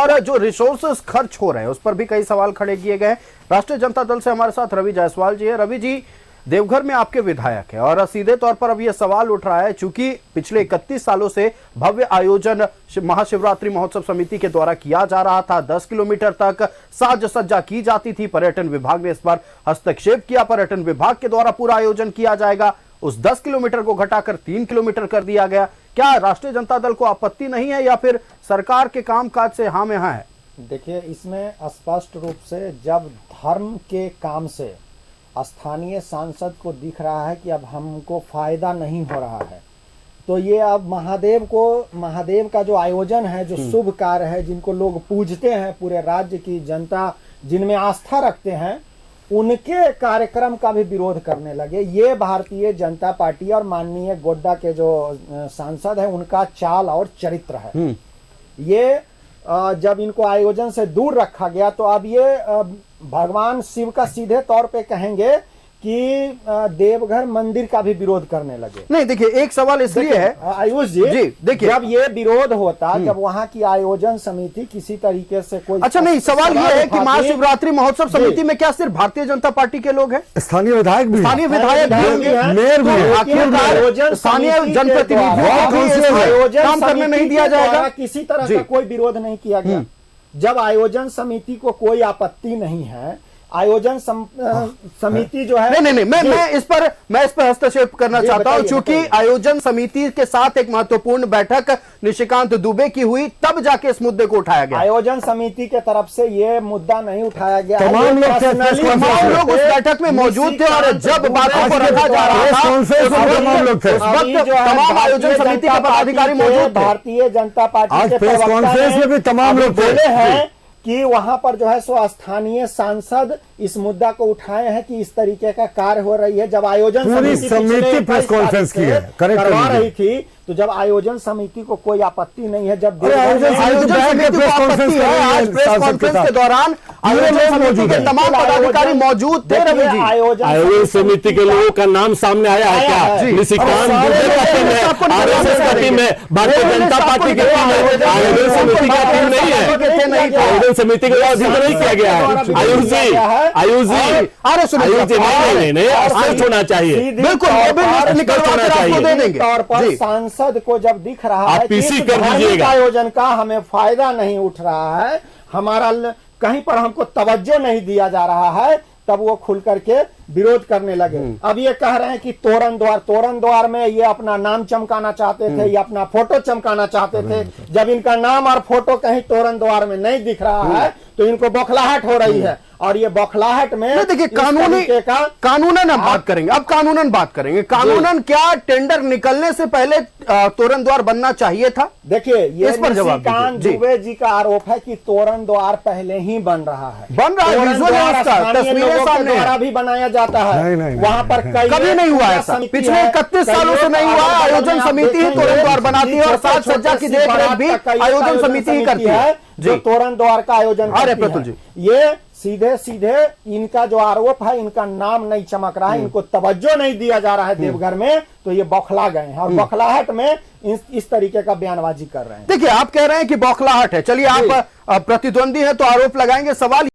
और जो रिसोर्सेस खर्च हो रहे हैं उस पर भी कई सवाल खड़े किए गए। राष्ट्रीय जनता दल से हमारे साथ रवि जायसवाल जी है। रवि जी, देवघर में आपके विधायक है और सीधे तौर पर अब यह सवाल उठ रहा है, चूंकि पिछले 31 सालों से भव्य आयोजन महाशिवरात्रि महोत्सव समिति के द्वारा किया जा रहा था, 10 किलोमीटर तक साज सज्जा की जाती थी। पर्यटन विभाग ने इस बार हस्तक्षेप किया, पर्यटन विभाग के द्वारा पूरा आयोजन किया जाएगा। उस 10 किलोमीटर को घटाकर 3 किलोमीटर कर दिया गया। क्या राष्ट्रीय जनता दल को आपत्ति नहीं है या फिर सरकार के कामकाज से हाँ में हाँ है? देखिए, इसमें स्पष्ट रूप से जब धर्म के काम से स्थानीय सांसद को दिख रहा है कि अब हमको फायदा नहीं हो रहा है, तो ये अब महादेव का जो आयोजन है, जो शुभ कार्य है, जिनको लोग पूजते हैं, पूरे राज्य की जनता जिनमें आस्था रखते हैं, उनके कार्यक्रम का भी विरोध करने लगे। ये भारतीय जनता पार्टी और माननीय गोड्डा के जो सांसद है उनका चाल और चरित्र है। ये जब इनको आयोजन से दूर रखा गया तो अब ये भगवान शिव का सीधे तौर पे कहेंगे कि देवघर मंदिर का भी विरोध करने लगे। नहीं, देखिए एक सवाल इसलिए है आयुष जी, देखिए जब ये विरोध होता, जब वहाँ की आयोजन समिति किसी तरीके से कोई अच्छा नहीं, सवाल ये है कि महाशिवरात्रि महोत्सव समिति में क्या सिर्फ भारतीय जनता पार्टी के लोग हैं? स्थानीय विधायक भी, स्थानीय विधायक मेयर भी, आखिरकार स्थानीय जनप्रतिनिधियों को काम करने नहीं दिया जाएगा। किसी तरह का कोई विरोध नहीं किया गया। जब आयोजन समिति को कोई आपत्ति नहीं है, आयोजन समिति जो है नहीं, मैं इस पर हस्तक्षेप करना चाहता हूं, क्योंकि आयोजन समिति के साथ एक महत्वपूर्ण बैठक निशिकांत दुबे की हुई, तब जाके इस मुद्दे को उठाया गया। आयोजन समिति के तरफ से ये मुद्दा नहीं उठाया गया। तमाम लोग उस बैठक में मौजूद थे और जब बातों को रखा जा रहा था तमाम आयोजन समिति के पदाधिकारी मौजूद थे। भारतीय जनता पार्टी के प्रेस कॉन्फ्रेंस में भी तमाम लोग बोले हैं कि वहां पर जो है सो स्थानीय सांसद इस मुद्दा को उठाए हैं कि इस तरीके का कार्य हो रही है। जब आयोजन समिति प्रेस कॉन्फ्रेंस की है, करवा रही थी, तो जब आयोजन समिति को कोई आपत्ति नहीं है, जब आयोजन समिति को आपत्ति है, आज प्रेस कॉन्फ्रेंस के दौरान आयोजन समिति के तमाम पदाधिकारी मौजूद थे। रवि जी, आयोजन समिति के लोगों का नाम सामने आया है क्या? निशिकांत दुबे का टीम है, आरएसएस का टीम है, भारतीय जनता पार्टी की टीम है, आयोजन समिति का टीम नहीं है। आयोजन समिति के द्वारा जिक्र नहीं किया गया है। आयुष जी, नहीं, स्पष्ट होना चाहिए, बिल्कुल तौर पर सांसद को जब दिख रहा है कि इस धार्मिक आयोजन का हमें फायदा नहीं उठ रहा है, हमारा कहीं पर हमको तवज्जो नहीं दिया जा रहा है, तब वो खुल करके विरोध करने लगे। अब ये कह रहे हैं कि तोरण द्वार में ये अपना नाम चमकाना चाहते थे, ये अपना फोटो चमकाना चाहते थे। जब इनका नाम और फोटो कहीं तोरण द्वार में नहीं दिख रहा है तो इनको बौखलाहट हो रही है। और ये बौखलाहट में देखिए कानूनन हम बात करेंगे, अब कानूनन बात करेंगे। कानूनन क्या टेंडर निकलने से पहले तोरण द्वार बनना चाहिए था? देखिए, ये निशिकांत दुबे जी का आरोप है कि तोरण द्वार पहले ही बन रहा है, तस्वीरें सामने द्वारा भी बनाया जाता है। वहाँ पर कभी नहीं हुआ ऐसा, पिछले 31 सालों से नहीं हुआ। आयोजन समिति ही तोरण द्वार बनाती है और साज सज्जा की देखरेख भी आयोजन समिति ही करती है, जो तोरण द्वार का आयोजन प्रतुल जी। ये सीधे इनका जो आरोप है, इनका नाम नहीं चमक रहा है, इनको तवज्जो नहीं दिया जा रहा है देवघर में, तो ये बौखला गए हैं और बौखलाहट में इस तरीके का बयानबाजी कर रहे हैं। देखिए, आप कह रहे हैं कि बौखलाहट है, चलिए आप प्रतिद्वंदी हैं तो आरोप लगाएंगे। सवाल